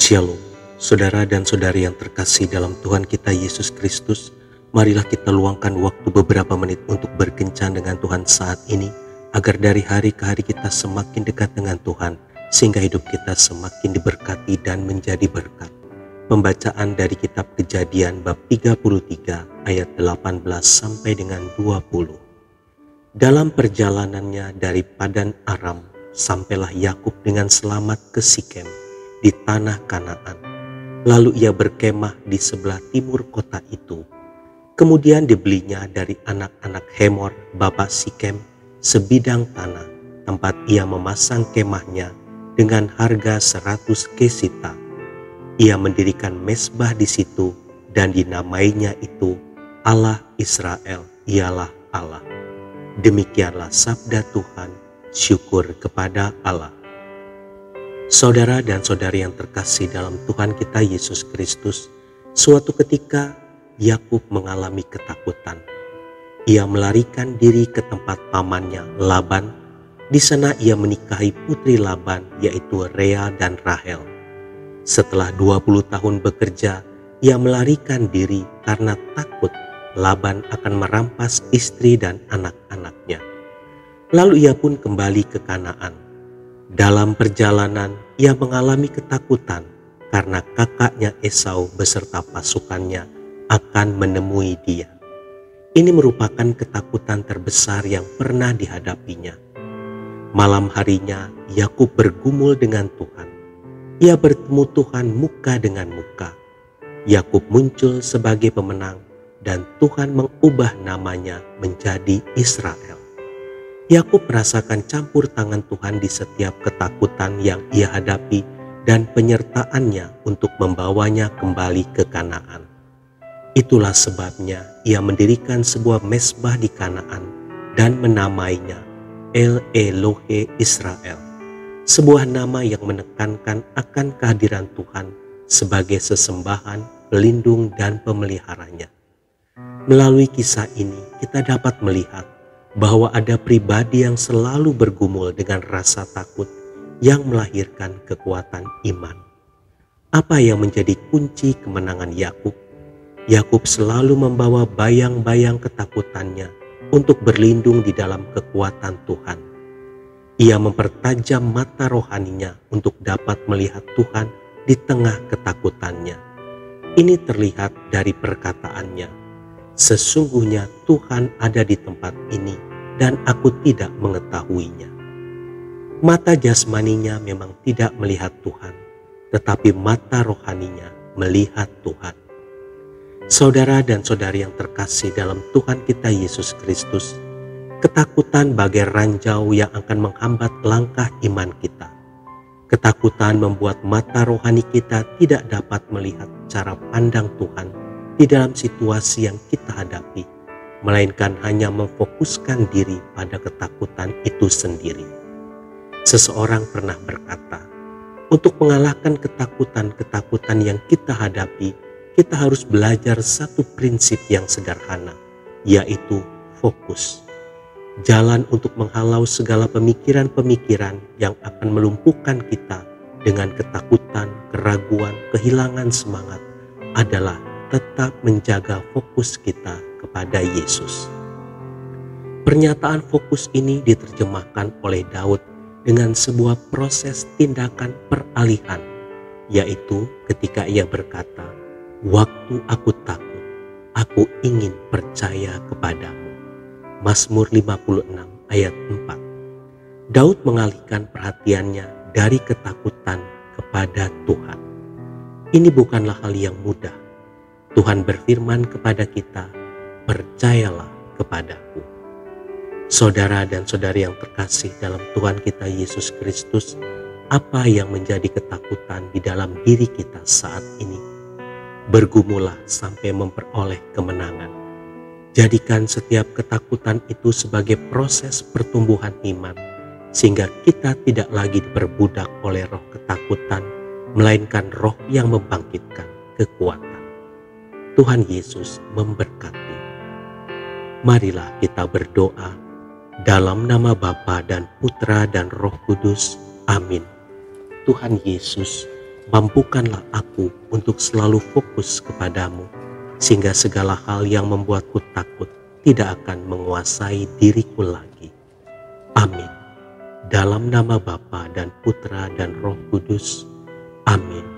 Shalom, saudara dan saudari yang terkasih dalam Tuhan kita Yesus Kristus. Marilah kita luangkan waktu beberapa menit untuk berkencan dengan Tuhan saat ini, agar dari hari ke hari kita semakin dekat dengan Tuhan, sehingga hidup kita semakin diberkati dan menjadi berkat. Pembacaan dari kitab Kejadian bab 33 ayat 18 sampai dengan 20. Dalam perjalanannya dari Padan Aram, sampailah Yakub dengan selamat ke Sikem di tanah Kanaan. Lalu ia berkemah di sebelah timur kota itu. Kemudian dibelinya dari anak-anak Hemor, bapa Sikem, sebidang tanah, tempat ia memasang kemahnya dengan harga 100 kesita. Ia mendirikan mezbah di situ dan dinamainya itu Allah Israel ialah Allah. Demikianlah sabda Tuhan, syukur kepada Allah. Saudara dan saudari yang terkasih dalam Tuhan kita Yesus Kristus, suatu ketika Yakub mengalami ketakutan. Ia melarikan diri ke tempat pamannya Laban. Di sana ia menikahi putri Laban, yaitu Rea dan Rahel. Setelah 20 tahun bekerja, ia melarikan diri karena takut Laban akan merampas istri dan anak-anaknya. Lalu ia pun kembali ke Kanaan. Dalam perjalanan, ia mengalami ketakutan karena kakaknya Esau beserta pasukannya akan menemui dia. Ini merupakan ketakutan terbesar yang pernah dihadapinya. Malam harinya, Yakub bergumul dengan Tuhan. Ia bertemu Tuhan muka dengan muka. Yakub muncul sebagai pemenang dan Tuhan mengubah namanya menjadi Israel. Yakub merasakan campur tangan Tuhan di setiap ketakutan yang ia hadapi dan penyertaannya untuk membawanya kembali ke Kanaan. Itulah sebabnya ia mendirikan sebuah mezbah di Kanaan dan menamainya El Elohe Israel, sebuah nama yang menekankan akan kehadiran Tuhan sebagai sesembahan, pelindung dan pemeliharanya. Melalui kisah ini kita dapat melihat bahwa ada pribadi yang selalu bergumul dengan rasa takut yang melahirkan kekuatan iman. Apa yang menjadi kunci kemenangan Yakub? Yakub selalu membawa bayang-bayang ketakutannya untuk berlindung di dalam kekuatan Tuhan. Ia mempertajam mata rohaninya untuk dapat melihat Tuhan di tengah ketakutannya. Ini terlihat dari perkataannya, "Sesungguhnya Tuhan ada di tempat ini dan aku tidak mengetahuinya." Mata jasmaninya memang tidak melihat Tuhan, tetapi mata rohaninya melihat Tuhan. Saudara dan saudari yang terkasih dalam Tuhan kita Yesus Kristus, ketakutan bagai ranjau yang akan menghambat langkah iman kita. Ketakutan membuat mata rohani kita tidak dapat melihat cara pandang Tuhan di dalam situasi yang kita hadapi, melainkan hanya memfokuskan diri pada ketakutan itu sendiri. Seseorang pernah berkata, untuk mengalahkan ketakutan-ketakutan yang kita hadapi, kita harus belajar satu prinsip yang sederhana, yaitu fokus. Jalan untuk menghalau segala pemikiran-pemikiran yang akan melumpuhkan kita dengan ketakutan, keraguan, kehilangan semangat adalah tetap menjaga fokus kita kepada Yesus. Pernyataan fokus ini diterjemahkan oleh Daud dengan sebuah proses tindakan peralihan, yaitu ketika ia berkata, "Waktu aku takut, aku ingin percaya kepadamu." Mazmur 56 ayat 4. Daud mengalihkan perhatiannya dari ketakutan kepada Tuhan. Ini bukanlah hal yang mudah. Tuhan berfirman kepada kita, "Percayalah kepadaku." Saudara dan saudari yang terkasih dalam Tuhan kita Yesus Kristus, apa yang menjadi ketakutan di dalam diri kita saat ini? Bergumulah sampai memperoleh kemenangan. Jadikan setiap ketakutan itu sebagai proses pertumbuhan iman, sehingga kita tidak lagi diperbudak oleh roh ketakutan, melainkan roh yang membangkitkan kekuatan. Tuhan Yesus memberkati. Marilah kita berdoa dalam nama Bapa dan Putra dan Roh Kudus. Amin. Tuhan Yesus, Mampukanlah aku untuk selalu fokus kepadamu, sehingga segala hal yang membuatku takut tidak akan menguasai diriku lagi. Amin. Dalam nama Bapa dan Putra dan Roh Kudus. Amin.